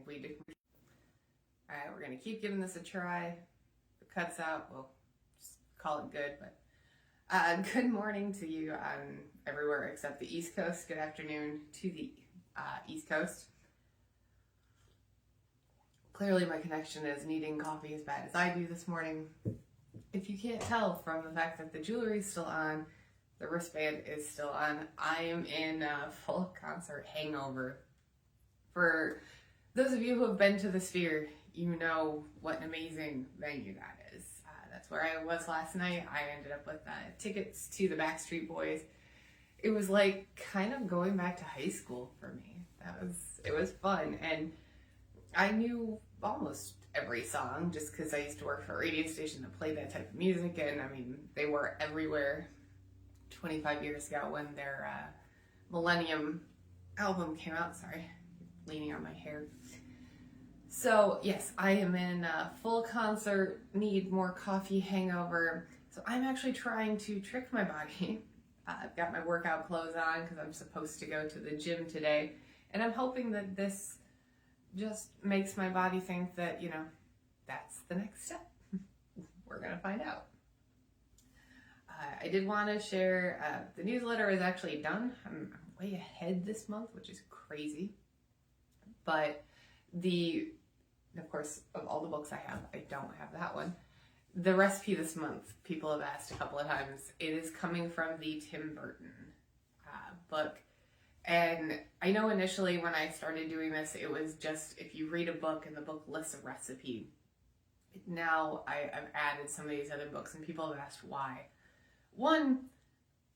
we do. All right, we're gonna keep giving this a try. If it cuts out, we'll just call it good. But good morning to you everywhere except the East Coast. Good afternoon to the East Coast. Clearly my connection is needing coffee as bad as I do this morning. If you can't tell from the fact that the jewelry is still on, the wristband is still on, I am in a full concert hangover. For those of you who have been to the Sphere, you know what an amazing venue that is. That's where I was last night. I ended up with tickets to the Backstreet Boys. It was like kind of going back to high school for me. It was fun, and I knew almost every song just because I used to work for a radio station that played that type of music, and I mean they were everywhere 25 years ago when their Millennium album came out. Sorry, leaning on my hair. So yes, I am in full concert, need more coffee hangover. So I'm actually trying to trick my body. I've got my workout clothes on because I'm supposed to go to the gym today, and I'm hoping that this just makes my body think that, you know, that's the next step. We're gonna find out. I did want to share, the newsletter is actually done. I'm way ahead this month, which is crazy. But of course, of all the books I have, I don't have that one. The recipe this month, people have asked a couple of times, it is coming from the Tim Burton book. And I know initially when I started doing this, it was just if you read a book and the book lists a recipe. Now I've added some of these other books and people have asked why. One,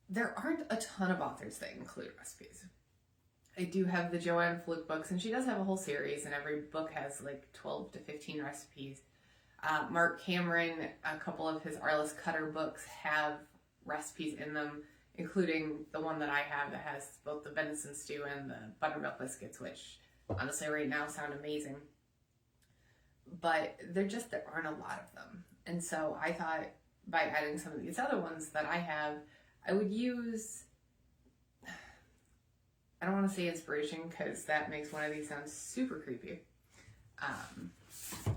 there aren't a ton of authors that include recipes. I do have the Joanne Fluke books, and she does have a whole series, and every book has like 12 to 15 recipes. Mark Cameron, a couple of his Arliss Cutter books have recipes in them, including the one that I have that has both the venison stew and the buttermilk biscuits, which honestly right now sound amazing. But there aren't a lot of them. And so I thought by adding some of these other ones that I have, I would use, I don't want to say inspiration because that makes one of these sound super creepy,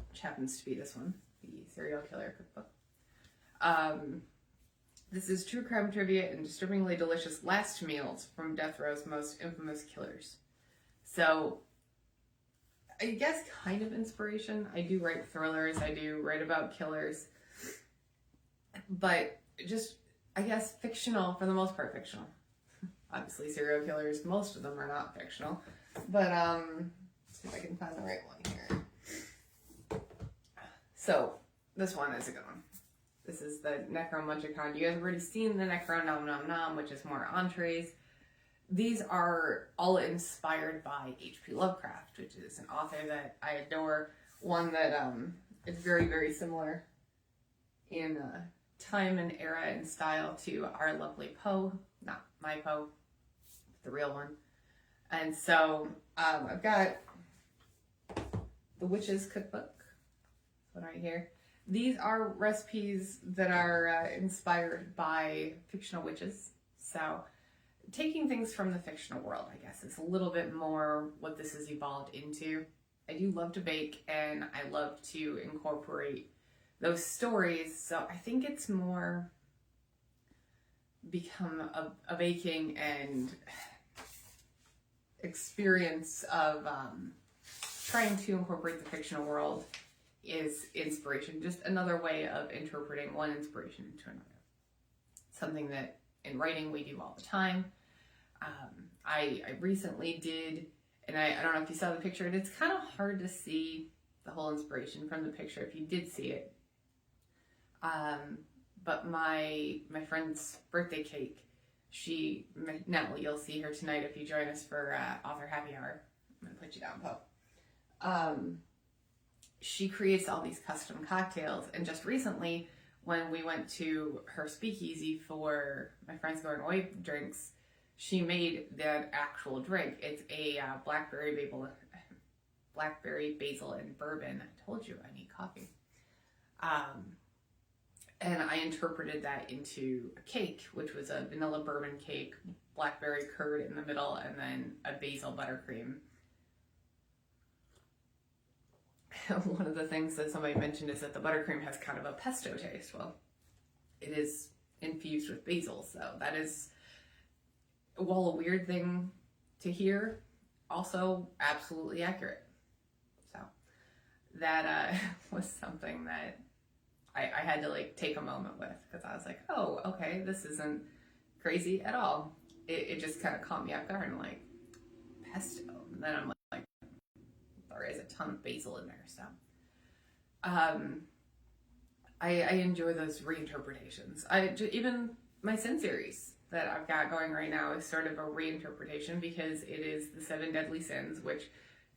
which happens to be this one, the serial killer cookbook. This is True Crime Trivia and Disturbingly Delicious Last Meals from Death Row's Most Infamous Killers. So, I guess kind of inspiration. I do write thrillers, I do write about killers, but just, I guess, fictional, for the most part fictional. Obviously serial killers, most of them are not fictional, but let's see if I can find the right one here. So, this one is a good one. This is the Necromunchicon. You guys have already seen the Necro Nom Nom Nom, which is more entrees. These are all inspired by H.P. Lovecraft, which is an author that I adore. One that is very, very similar in time and era and style to our lovely Poe. Not my Poe, the real one. And so I've got the Witch's Cookbook. This one right here. These are recipes that are inspired by fictional witches. So taking things from the fictional world, I guess, is a little bit more what this has evolved into. I do love to bake, and I love to incorporate those stories. So I think it's more become a baking and experience of trying to incorporate the fictional world is inspiration, just another way of interpreting one inspiration into another. Something that in writing we do all the time. I recently did, and I don't know if you saw the picture, and it's kind of hard to see the whole inspiration from the picture if you did see it. But my friend's birthday cake, Natalie, you'll see her tonight if you join us for Author Happy Hour. I'm gonna put you down, Poe. She creates all these custom cocktails, and just recently when we went to her speakeasy for my friend's going away drinks, she made that actual drink. It's a blackberry basil and bourbon. I told you I need coffee. And I interpreted that into a cake, which was a vanilla bourbon cake, blackberry curd in the middle, and then a basil buttercream. one of the things that somebody mentioned is that the buttercream has kind of a pesto taste. Well, it is infused with basil, so that is, while a weird thing to hear, also absolutely accurate. So that was something that I had to like take a moment with, because I was like, oh, okay, this isn't crazy at all. It just kind of caught me off guard, and like, pesto, and then I'm like, there is a ton of basil in there. So I enjoy those reinterpretations. Even my Sin series that I've got going right now is sort of a reinterpretation, because it is the 7 deadly sins, which,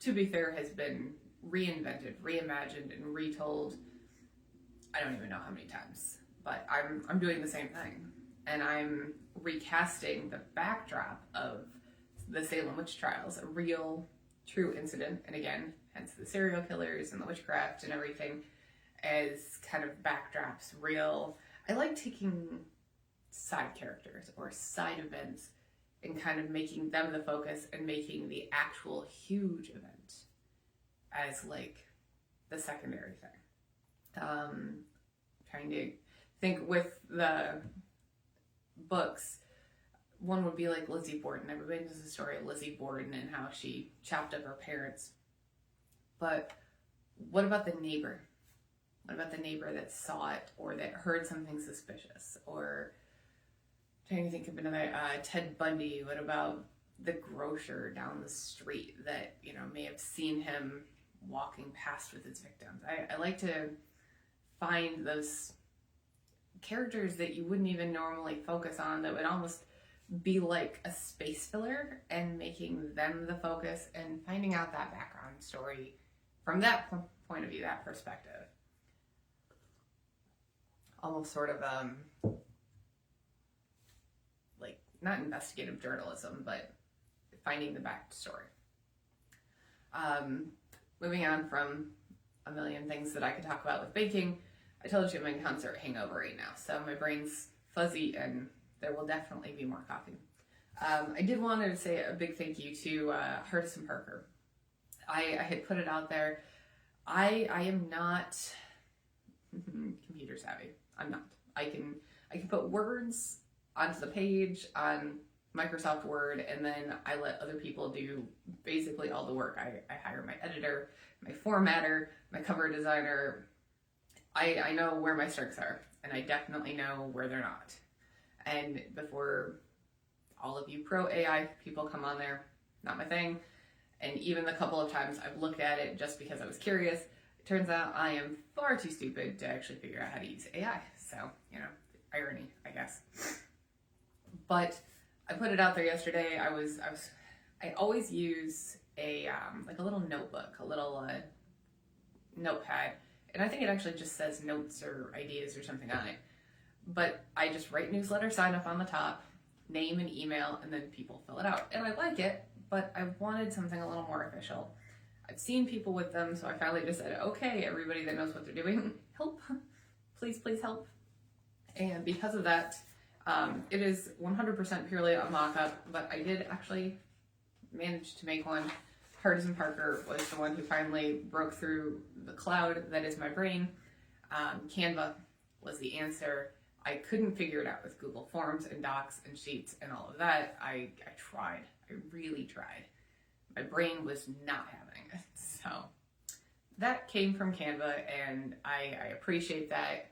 to be fair, has been reinvented, reimagined, and retold I don't even know how many times. But I'm doing the same thing, and I'm recasting the backdrop of the Salem witch trials, a real, true incident, and again, hence the serial killers and the witchcraft and everything, as kind of backdrops, real. I like taking side characters or side events and kind of making them the focus, and making the actual huge event as like the secondary thing. Trying to think with the books, one would be like Lizzie Borden. Everybody knows the story of Lizzie Borden and how she chopped up her parents. But what about the neighbor? What about the neighbor that saw it, or that heard something suspicious? Or trying to think of another, Ted Bundy. What about the grocer down the street that, you know, may have seen him walking past with his victims? I like to find those characters that you wouldn't even normally focus on, that would almost be like a space filler, and making them the focus, and finding out that background story from that point of view, that perspective. Almost sort of like, not investigative journalism, but finding the backstory. Moving on from a million things that I could talk about with baking, I told you I'm in concert hangover right now, so my brain's fuzzy, and there will definitely be more coffee. I did want to say a big thank you to Hurtis and Parker. I had put it out there. I am not computer savvy. I'm not. I can put words onto the page on Microsoft Word, and then I let other people do basically all the work. I hire my editor, my formatter, my cover designer. I know where my strengths are, and I definitely know where they're not. And before all of you pro AI people come on there, not my thing. And even the couple of times I've looked at it just because I was curious, it turns out I am far too stupid to actually figure out how to use AI. So, you know, irony, I guess. But I put it out there yesterday. I always use a like a little notebook, a little notepad, and I think it actually just says notes or ideas or something on it. But I just write newsletter sign up on the top, name and email, and then people fill it out. And I like it, but I wanted something a little more official. I've seen people with them, so I finally just said, okay, everybody that knows what they're doing, help. Please, please help. And because of that, it is 100% purely a mock-up, but I did actually manage to make one. Hurtis and Parker was the one who finally broke through the cloud that is my brain. Canva was the answer. I couldn't figure it out with Google Forms and Docs and Sheets and all of that. I tried. I really tried. My brain was not having it. So that came from Canva, and I appreciate that.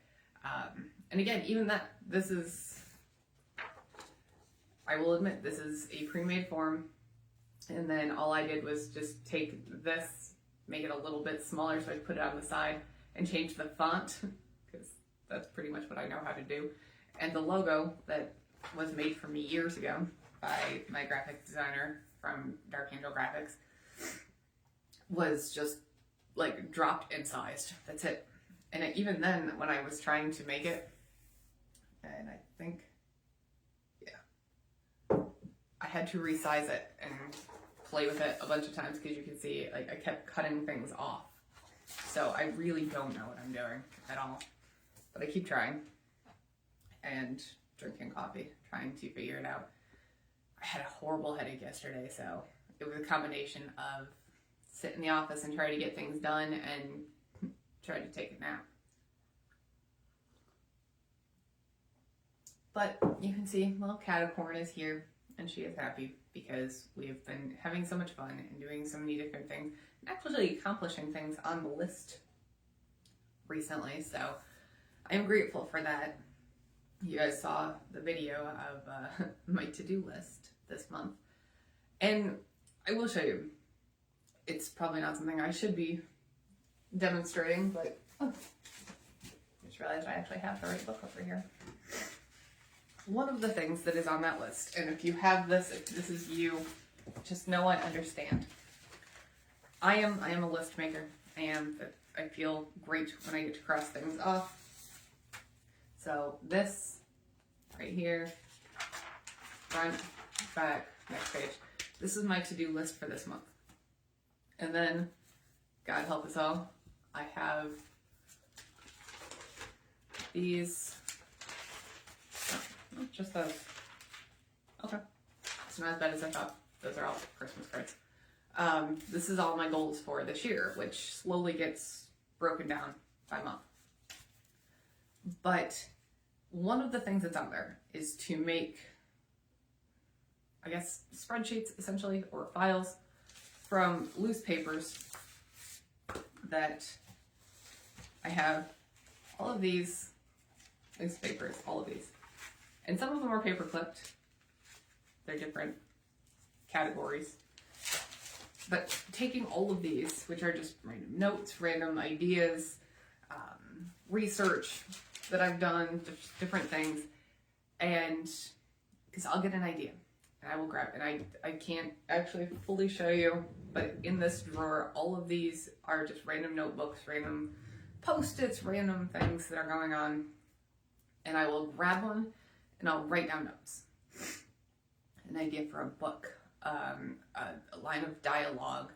And again, even that, this is, I will admit, this is a pre-made form. And then all I did was just take this, make it a little bit smaller, so I put it on the side, and change the font, because that's pretty much what I know how to do. And the logo that was made for me years ago by my graphic designer from Dark Angel Graphics was just like dropped in size. That's it. And even then, when I was trying to make it, and I think, yeah, I had to resize it and play with it a bunch of times, because you can see, like, I kept cutting things off. So I really don't know what I'm doing at all. But I keep trying and drinking coffee, trying to figure it out. I had a horrible headache yesterday, so it was a combination of sit in the office and try to get things done and tried to take a nap. But you can see little Catacorn is here, and she is happy because we have been having so much fun and doing so many different things and actually accomplishing things on the list recently. So I'm grateful for that. You guys saw the video of my to-do list this month. And I will show you. It's probably not something I should be demonstrating, but I just realized I actually have the right book over here. One of the things that is on that list, and if you have this, if this is you, just know I understand. I am a list maker. I feel great when I get to cross things off. So this right here, front, back, next page. This is my to-do list for this month. And then, God help us all, I have these. Oh, just those. Okay. It's not as bad as I thought. Those are all Christmas cards. This is all my goals for this year, which slowly gets broken down by month. But one of the things that's on there is to make, I guess, spreadsheets essentially, or files from loose papers that I have all of these loose papers, all of these. And some of them are paper clipped. They're different categories. But taking all of these, which are just random notes, random ideas, research that I've done, different things, and because I'll get an idea and I will grab it. And I can't actually fully show you, but in this drawer, all of these are just random notebooks, random Post-its, random things that are going on, and I will grab one and I'll write down notes. An idea for a book, a line of dialogue,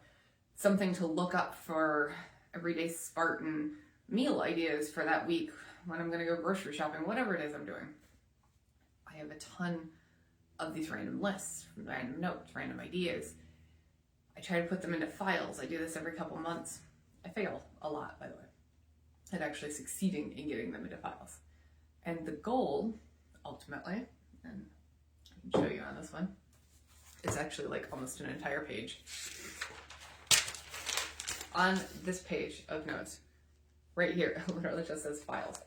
something to look up for everyday Spartan meal ideas for that week when I'm going to go grocery shopping, whatever it is I'm doing. I have a ton of these random lists, random notes, random ideas. I try to put them into files. I do this every couple months. I fail a lot, by the way, at actually succeeding in getting them into files. And the goal, ultimately, and I can show you on this one, it's actually like almost an entire page. On this page of notes, right here, it literally just says files.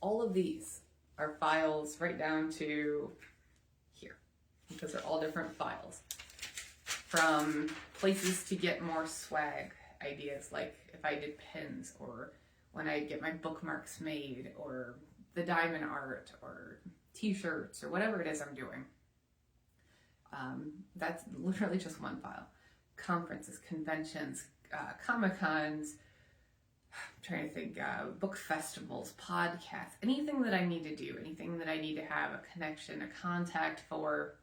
All of these are files right down to here, because they're all different files. From places to get more swag ideas, like if I did pins, or when I get my bookmarks made, or the diamond art, or t-shirts, or whatever it is I'm doing. That's literally just one file. Conferences, conventions, Comic-Cons, I'm trying to think, book festivals, podcasts, anything that I need to do, anything that I need to have a connection, a contact for.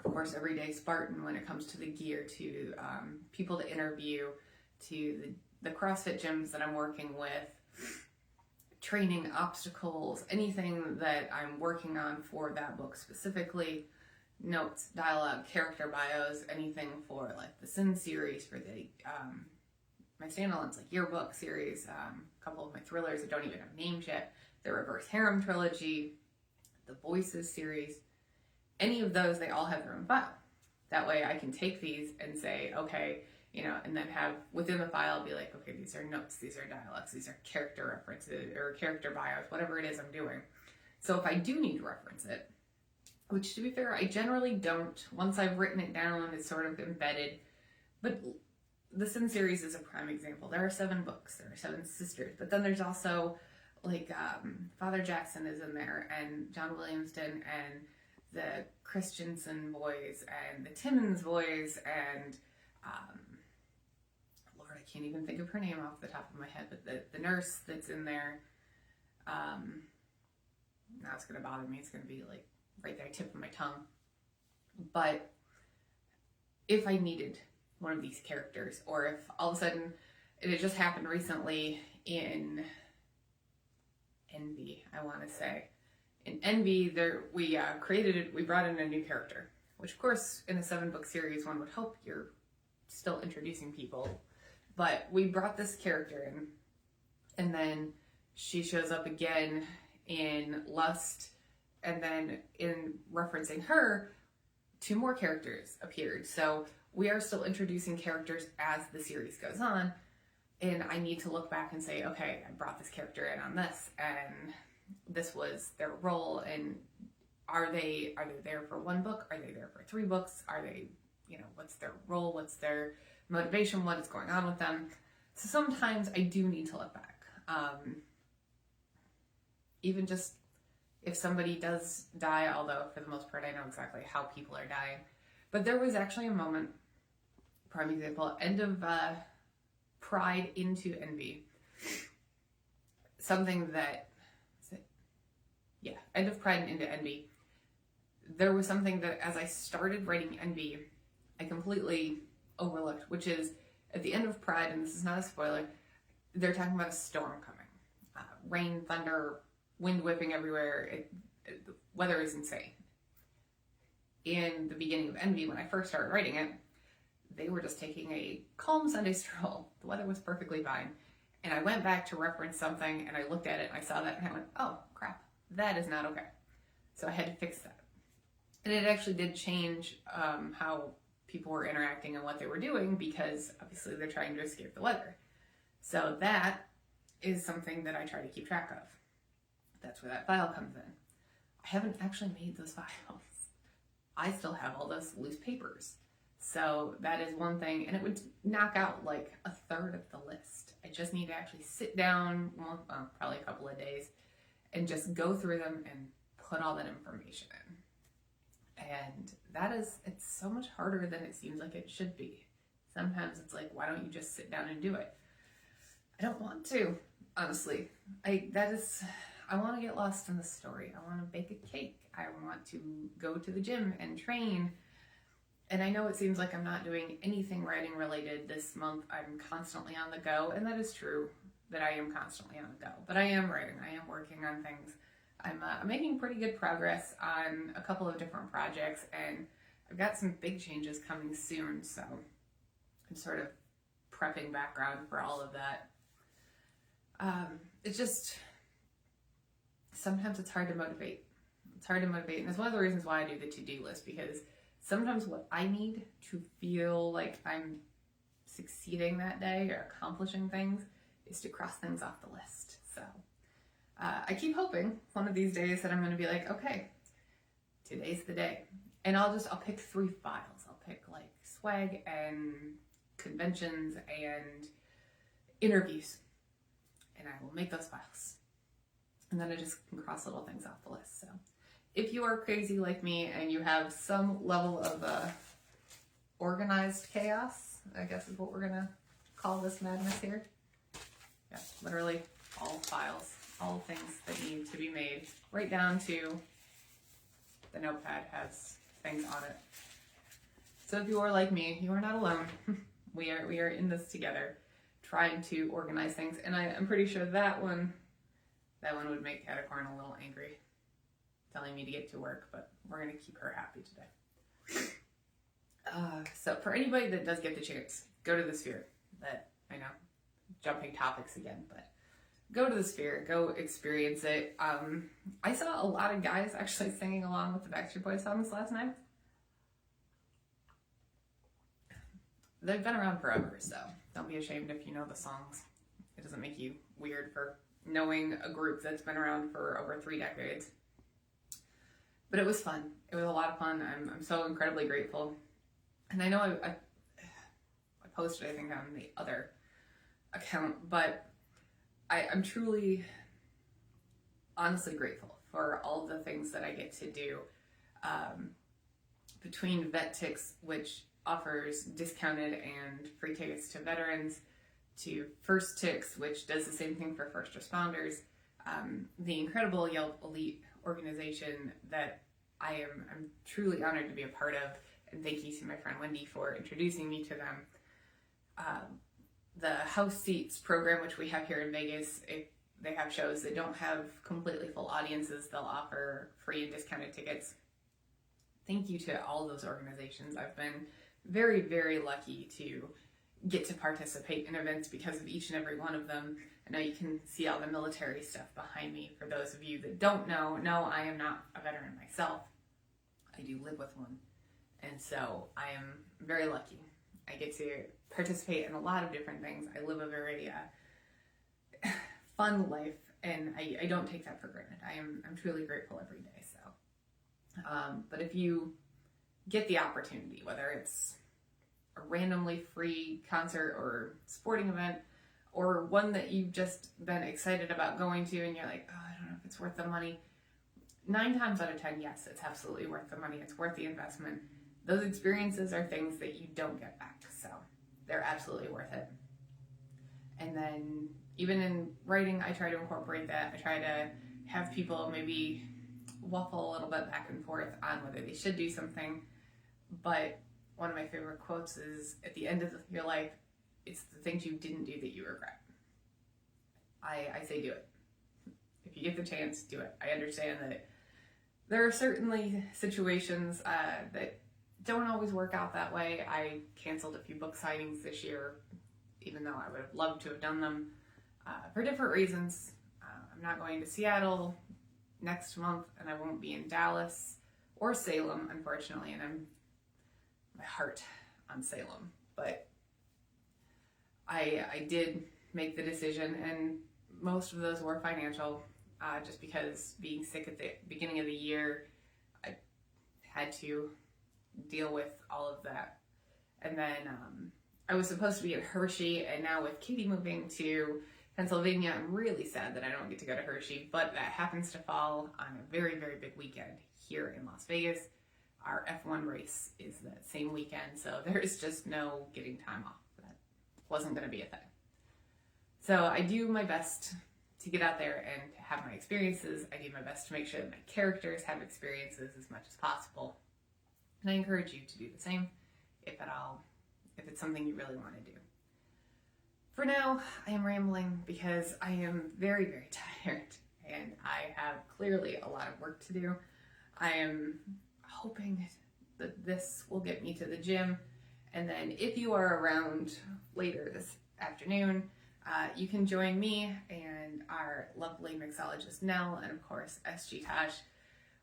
Of course, everyday Spartan when it comes to the gear, to people to interview, to the CrossFit gyms that I'm working with, training, obstacles, anything that I'm working on for that book specifically, notes, dialogue, character bios, anything for like the Sin series, for the my standalones, like yearbook series, a couple of my thrillers that don't even have names yet, the Reverse Harem trilogy, the Voices series, any of those, they all have their own file. That way I can take these and say, okay, you know, and then have within the file be like, okay, these are notes, these are dialogues, these are character references or character bios, whatever it is I'm doing. So if I do need to reference it, which to be fair, I generally don't. Once I've written it down, it's sort of embedded. But the Sin series is a prime example. There are 7 books, there are 7 sisters, but then there's also like Father Jackson is in there, and John Williamston, and the Christensen boys, and the Timmons boys, and Lord, I can't even think of her name off the top of my head, but the nurse that's in there, now it's going to bother me, it's going to be like right there, tip of my tongue. But if I needed one of these characters, or if all of a sudden it had just happened recently in Envy, I want to say. In Envy, we brought in a new character, which of course in a 7-book series one would hope you're still introducing people, But we brought this character in, and then she shows up again in Lust, and then in referencing her, 2 more characters appeared. So we are still introducing characters as the series goes on, and I need to look back and say, okay, I brought this character in on this, and this was their role, and are they there for 1 book? Are they there for 3 books? Are they, what's their role? What's their motivation? What is going on with them? So sometimes I do need to look back. Even just if somebody does die, although for the most part I know exactly how people are dying. But there was actually a moment, prime example, end of Pride into Envy. End of Pride and into Envy. There was something that as I started writing Envy, I completely overlooked, which is at the end of Pride, and this is not a spoiler, they're talking about a storm coming. Rain, thunder, wind whipping everywhere. The weather is insane. In the beginning of Envy, when I first started writing it, they were just taking a calm Sunday stroll. The weather was perfectly fine. And I went back to reference something, and I looked at it, and I saw that, and I went, oh, crap, that is not okay. So I had to fix that. And it actually did change how people were interacting and what they were doing, because obviously they're trying to escape the weather. So that is something that I try to keep track of. That's where that file comes in. I haven't actually made those files. I still have all those loose papers. So that is one thing, and it would knock out like a third of the list. I just need to actually sit down, probably a couple of days, and just go through them and put all that information in. And it's so much harder than it seems like it should be. Sometimes it's like, why don't you just sit down and do it? I don't want to, honestly. I want to get lost in the story. I want to bake a cake. I want to go to the gym and train. And I know it seems like I'm not doing anything writing related this month. I'm constantly on the go, and that is true that I am constantly on the go. But I am writing. I am working on things. I'm making pretty good progress on a couple of different projects, and I've got some big changes coming soon, so I'm sort of prepping background for all of that. It's just, sometimes it's hard to motivate. It's hard to motivate, and it's one of the reasons why I do the to-do list, because sometimes what I need to feel like I'm succeeding that day or accomplishing things is to cross things off the list. So I keep hoping one of these days that I'm going to be like, okay, today's the day. And I'll pick 3 files. I'll pick like swag and conventions and interviews. And I will make those files. And then I just can cross little things off the list. So if you are crazy like me and you have some level of organized chaos, I guess is what we're going to call this madness here. Yeah, literally all files, all things that need to be made, right down to the notepad has things on it. So if you are like me, you are not alone. We are in this together, trying to organize things. And I'm pretty sure that one would make Catacorn a little angry, telling me to get to work, but we're going to keep her happy today. So for anybody that does get the chance, go to the Sphere. That, I know, jumping topics again, but go to the Sphere, go experience it. I saw a lot of guys actually singing along with the Backstreet Boys songs last night. They've been around forever, so don't be ashamed if you know the songs. It doesn't make you weird for knowing a group that's been around for over 3 decades. But it was fun. It was a lot of fun. I'm so incredibly grateful. And I know I posted, I think, on the other account, but I'm truly, honestly grateful for all the things that I get to do. Between VetTix, which offers discounted and free tickets to veterans, to First Tix, which does the same thing for first responders, the incredible Yelp Elite organization that I'm truly honored to be a part of, and thank you to my friend Wendy for introducing me to them. The House Seats program, which we have here in Vegas, if they have shows that don't have completely full audiences, they'll offer free and discounted tickets. Thank you to all those organizations. I've been very, very lucky to get to participate in events because of each and every one of them. I know you can see all the military stuff behind me. For those of you that don't know, no, I am not a veteran myself. I do live with one. And so I am very lucky. I get to participate in a lot of different things. I live a very fun life, and I don't take that for granted. I'm truly grateful every day. So, but if you get the opportunity, whether it's a randomly free concert or sporting event, or one that you've just been excited about going to and you're like, oh, I don't know if it's worth the money. 9 times out of 10, yes, it's absolutely worth the money. It's worth the investment. Those experiences are things that you don't get back, so they're absolutely worth it. And then even in writing, I try to incorporate that. I try to have people maybe waffle a little bit back and forth on whether they should do something. But one of my favorite quotes is, at the end of your life, it's the things you didn't do that you regret. I say do it. If you get the chance, do it. I understand that there are certainly situations that don't always work out that way. I canceled a few book signings this year, even though I would have loved to have done them for different reasons. I'm not going to Seattle next month, and I won't be in Dallas or Salem, unfortunately, and I'm my heart on Salem. But I did make the decision, and most of those were financial, just because being sick at the beginning of the year, I had to deal with all of that. And then I was supposed to be at Hershey, and now with Katie moving to Pennsylvania, I'm really sad that I don't get to go to Hershey, but that happens to fall on a very, very big weekend here in Las Vegas. Our F1 race is that same weekend, so there's just no getting time off. That wasn't going to be a thing. So I do my best to get out there and have my experiences. I do my best to make sure that my characters have experiences as much as possible. And I encourage you to do the same, if at all, if it's something you really want to do. For now, I am rambling because I am very, very tired, and I have clearly a lot of work to do. I am hoping that this will get me to the gym, and then if you are around later this afternoon, you can join me and our lovely mixologist Nell, and of course SG Tosh.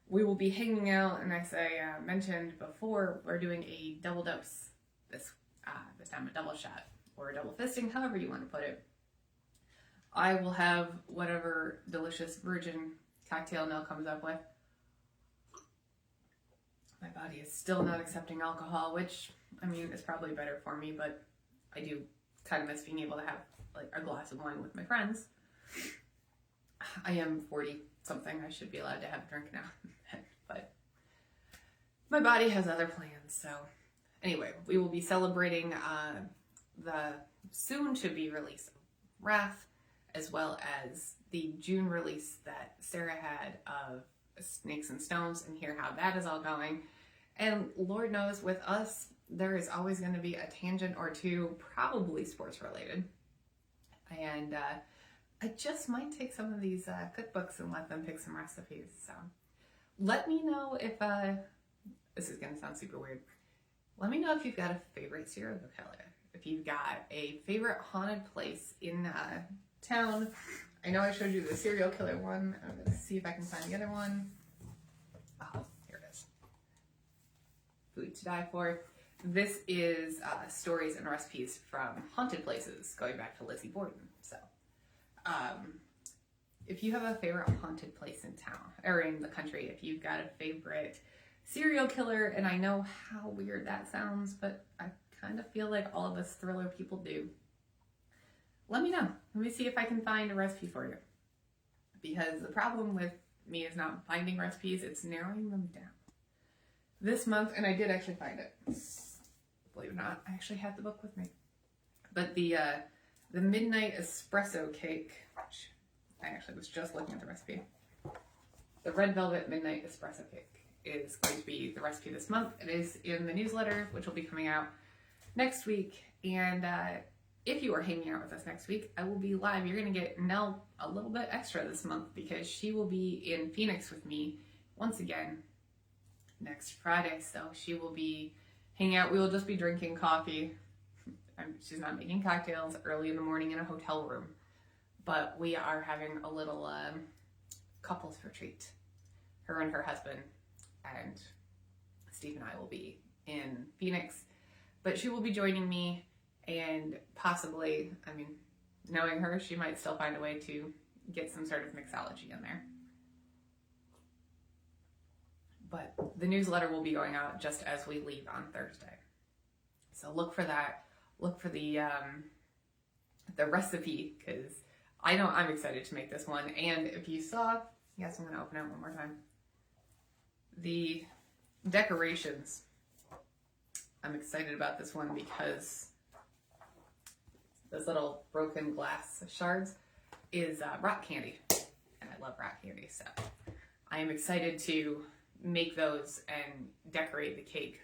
We will be hanging out, and as I mentioned before, we're doing a double dose this time, a double shot or a double fisting, however you want to put it. I will have whatever delicious virgin cocktail Nell comes up with. My body is still not accepting alcohol, which, I mean, is probably better for me, but I do kind of miss being able to have like a glass of wine with my friends. I am 40 something. I should be allowed to have a drink now, but my body has other plans. So anyway, we will be celebrating the soon to be release of Wrath, as well as the June release that Sarah had of Snakes and Stones, and hear how that is all going. And Lord knows, with us, there is always going to be a tangent or two, probably sports related. And I just might take some of these cookbooks and let them pick some recipes. So let me know if, this is going to sound super weird. Let me know if you've got a favorite serial killer. If you've got a favorite haunted place in town. I know I showed you the serial killer one. I'm going to see if I can find the other one. Oh, here it is. Food to Die For. This is stories and recipes from haunted places, going back to Lizzie Borden. So, if you have a favorite haunted place in town, or in the country, if you've got a favorite serial killer, and I know how weird that sounds, but I kind of feel like all of us thriller people do, let me know. Let me see if I can find a recipe for you. Because the problem with me is not finding recipes, it's narrowing them down. This month, and I did actually find it. Believe it or not, I actually had the book with me. But the Midnight Espresso Cake, which I actually was just looking at the recipe. The Red Velvet Midnight Espresso Cake is going to be the recipe this month. It is in the newsletter, which will be coming out next week. And if you are hanging out with us next week, I will be live. You're going to get Nell a little bit extra this month because she will be in Phoenix with me once again next Friday. So she will be hanging out. We will just be drinking coffee. She's not making cocktails early in the morning in a hotel room, but we are having a little couples retreat. Her and her husband, and Steve and I will be in Phoenix, but she will be joining me, and possibly, I mean, knowing her, she might still find a way to get some sort of mixology in there. But the newsletter will be going out just as we leave on Thursday. So look for that. Look for the recipe, because I know I'm excited to make this one. And if you saw, yes, I'm going to open it one more time. The decorations. I'm excited about this one because those little broken glass shards is rock candy. And I love rock candy, so I am excited to make those and decorate the cake.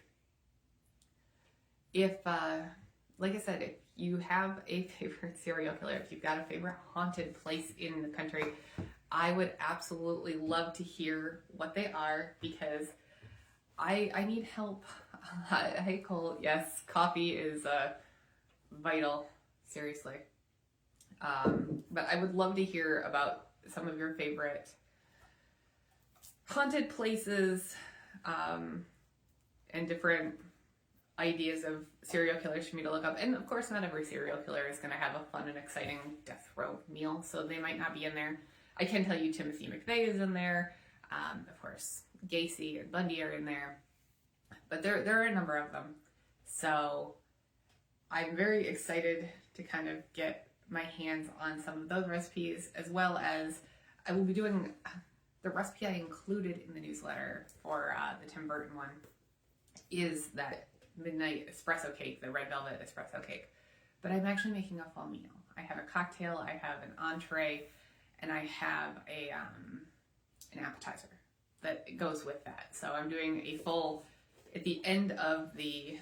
If, like I said, if you have a favorite serial killer, if you've got a favorite haunted place in the country, I would absolutely love to hear what they are, because I need help. Hey Cole, yes, coffee is vital, seriously. But I would love to hear about some of your favorite haunted places, and different ideas of serial killers for me to look up. And of course, not every serial killer is going to have a fun and exciting death row meal, so they might not be in there. I can tell you Timothy McVeigh is in there. Of course, Gacy and Bundy are in there, but there are a number of them. So I'm very excited to kind of get my hands on some of those recipes, as well as I will be doing the recipe I included in the newsletter for the Tim Burton one is that midnight espresso cake, the red velvet espresso cake. But I'm actually making a fall meal. I have a cocktail, I have an entree, and I have an appetizer that goes with that. So I'm doing a full, at the end of the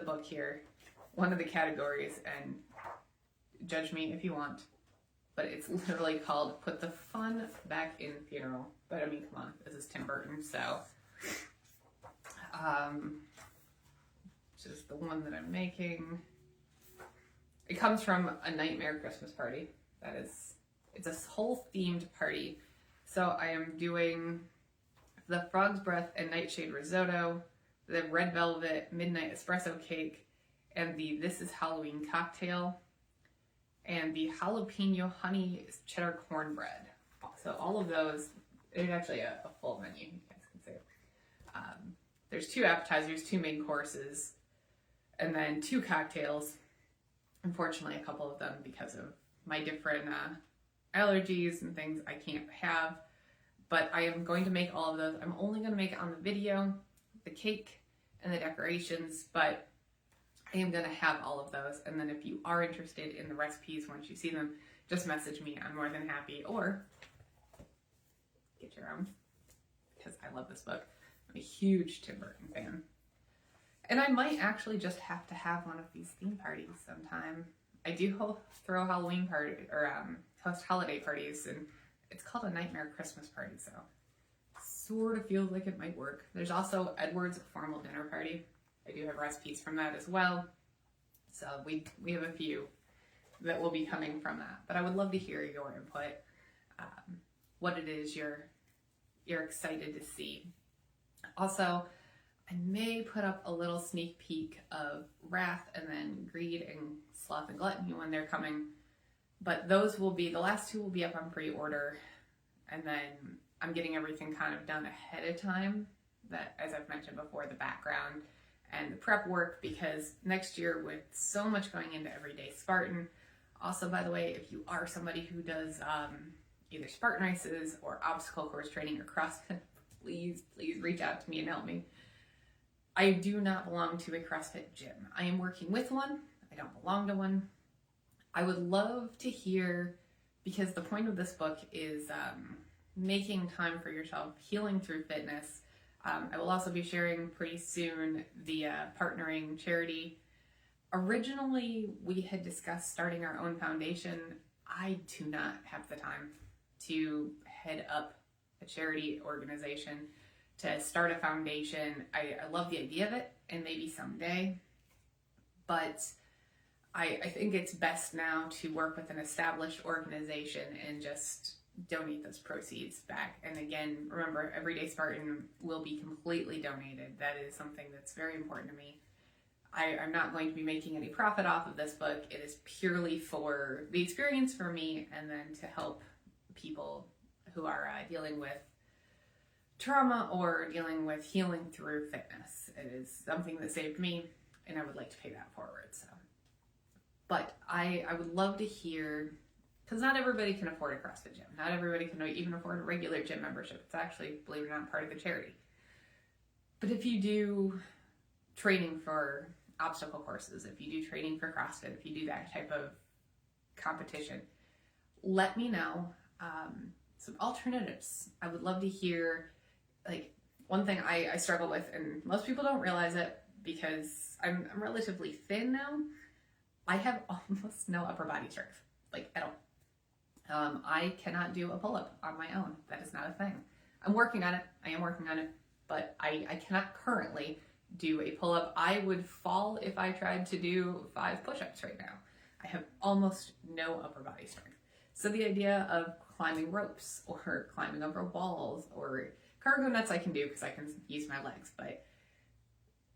book here, one of the categories, and judge me if you want, but it's literally called Put the Fun Back in Funeral. But I mean, come on, this is Tim Burton, so just the one that I'm making. It comes from A Nightmare Christmas Party. It's a whole themed party. So I am doing the Frog's Breath and Nightshade Risotto, the Red Velvet Midnight Espresso Cake, and the This Is Halloween Cocktail, and the Jalapeno Honey Cheddar Cornbread. So all of those, there's actually a full menu, you guys can see. There's 2 appetizers, 2 main courses, and then 2 cocktails. Unfortunately, a couple of them, because of my different allergies and things, I can't have. But I am going to make all of those. I'm only going to make it on the video, the cake, and the decorations, but I am going to have all of those. And then if you are interested in the recipes once you see them, just message me. I'm more than happy. Or get your own, because I love this book. I'm a huge Tim Burton fan. And I might actually just have to have one of these theme parties sometime. I do throw Halloween party, or host holiday parties, and it's called A Nightmare Christmas Party, so sort of feels like it might work. There's also Edward's Formal Dinner Party. I do have recipes from that as well. So we have a few that will be coming from that. But I would love to hear your input, what it is you're excited to see. Also, I may put up a little sneak peek of Wrath and then Greed and Sloth and Gluttony when they're coming. But those will be, the last 2 will be up on pre-order. And then I'm getting everything kind of done ahead of time. That, as I've mentioned before, the background and the prep work, because next year with so much going into Everyday Spartan. Also, by the way, if you are somebody who does either Spartan races or obstacle course training or CrossFit, please reach out to me and help me. I do not belong to a CrossFit gym. I am working with one. I don't belong to one. I would love to hear, because the point of this book is making time for yourself, healing through fitness. I will also be sharing pretty soon the partnering charity. Originally, we had discussed starting our own foundation. I do not have the time to head up a charity organization. to start a foundation. I love the idea of it, and maybe someday, but I think it's best now to work with an established organization and just donate those proceeds back. And again, remember, Everyday Spartan will be completely donated. That is something that's very important to me. I'm not going to be making any profit off of this book. It is purely for the experience for me, and then to help people who are dealing with trauma or dealing with healing through fitness. It is something that saved me, and I would like to pay that forward. So, but I would love to hear, because not everybody can afford a CrossFit gym. Not everybody can even afford a regular gym membership. It's actually, believe it or not, part of the charity. But if you do training for obstacle courses, if you do training for CrossFit, if you do that type of competition, let me know some alternatives. I would love to hear, like, one thing I struggle with, and most people don't realize it because I'm relatively thin now. I have almost no upper body strength, like at all. I cannot do a pull-up on my own. That is not a thing. I'm working on it. I am working on it, but I cannot currently do a pull-up. I would fall if I tried to do 5 push-ups right now. I have almost no upper body strength. So the idea of climbing ropes or climbing over walls or cargo nets I can do because I can use my legs, but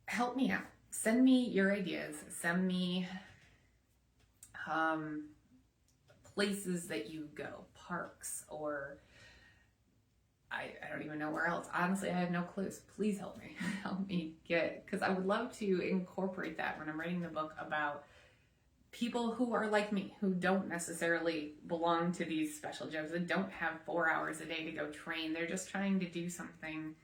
help me out. Send me your ideas. Send me places that you go, parks, or I don't even know where else. Honestly, I have no clues. Please help me. Help me get, because I would love to incorporate that when I'm writing the book about people who are like me, who don't necessarily belong to these special gyms and don't have 4 hours a day to go train. They're just trying to do something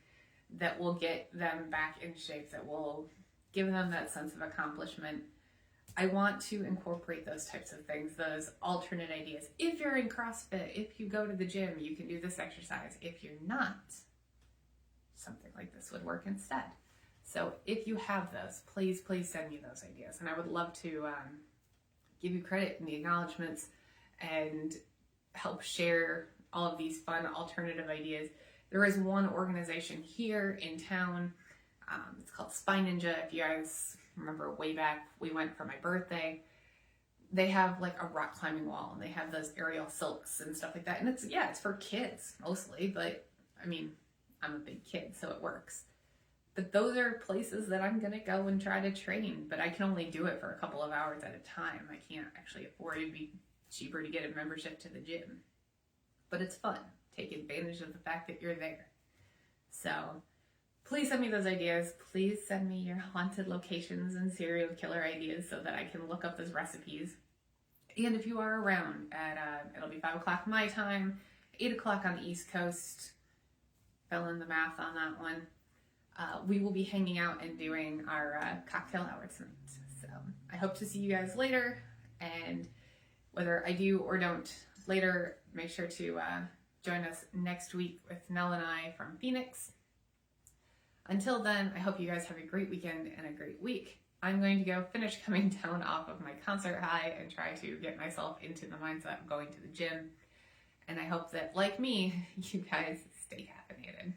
that will get them back in shape, that will give them that sense of accomplishment. I want to incorporate those types of things, those alternate ideas. If you're in CrossFit, if you go to the gym, you can do this exercise. If you're not, something like this would work instead. So if you have those, please send me those ideas. And I would love to give you credit in the acknowledgments and help share all of these fun alternative ideas. There is one organization here in town. It's called Spy Ninja. If you guys remember way back, we went for my birthday. They have like a rock climbing wall, and they have those aerial silks and stuff like that. And it's for kids mostly, but I mean, I'm a big kid, so it works. But those are places that I'm gonna go and try to train, but I can only do it for a couple of hours at a time. I can't actually afford it. It'd be cheaper to get a membership to the gym. But it's fun. Take advantage of the fact that you're there. So please send me those ideas. Please send me your haunted locations and serial killer ideas so that I can look up those recipes. And if you are around at, it'll be 5 o'clock my time, 8 o'clock on the East Coast, fill in the math on that one. We will be hanging out and doing our cocktail hour tonight. So I hope to see you guys later. And whether I do or don't later, make sure to join us next week with Nell and I from Phoenix. Until then, I hope you guys have a great weekend and a great week. I'm going to go finish coming down off of my concert high and try to get myself into the mindset of going to the gym. And I hope that, like me, you guys stay caffeinated.